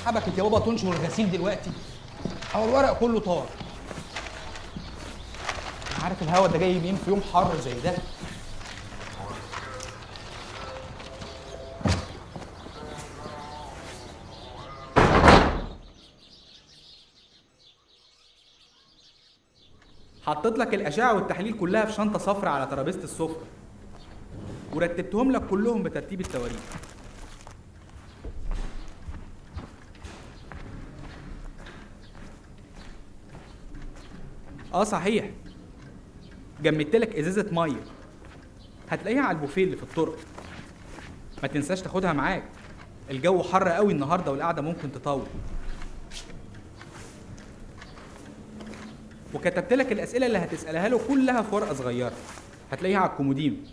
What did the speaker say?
حبكت يا بابا تنشر الغسيل دلوقتي؟ او الورق كله طار. انا عارف الهوا ده جاي منين في يوم حر زي ده. حطيت لك الاشعه والتحاليل كلها في شنطه صفرا على ترابيزه السفره، ورتبتهم لك كلهم بترتيب التواريخ. صحيح، جمدت لك ازازه ميه هتلاقيها على البوفيه اللي في الطرق، ما تنساش تاخدها معاك، الجو حر قوي النهارده والقعده ممكن تطول. وكتبت لك الاسئله اللي هتسالها له كلها في ورقه صغيره هتلاقيها على الكومودين.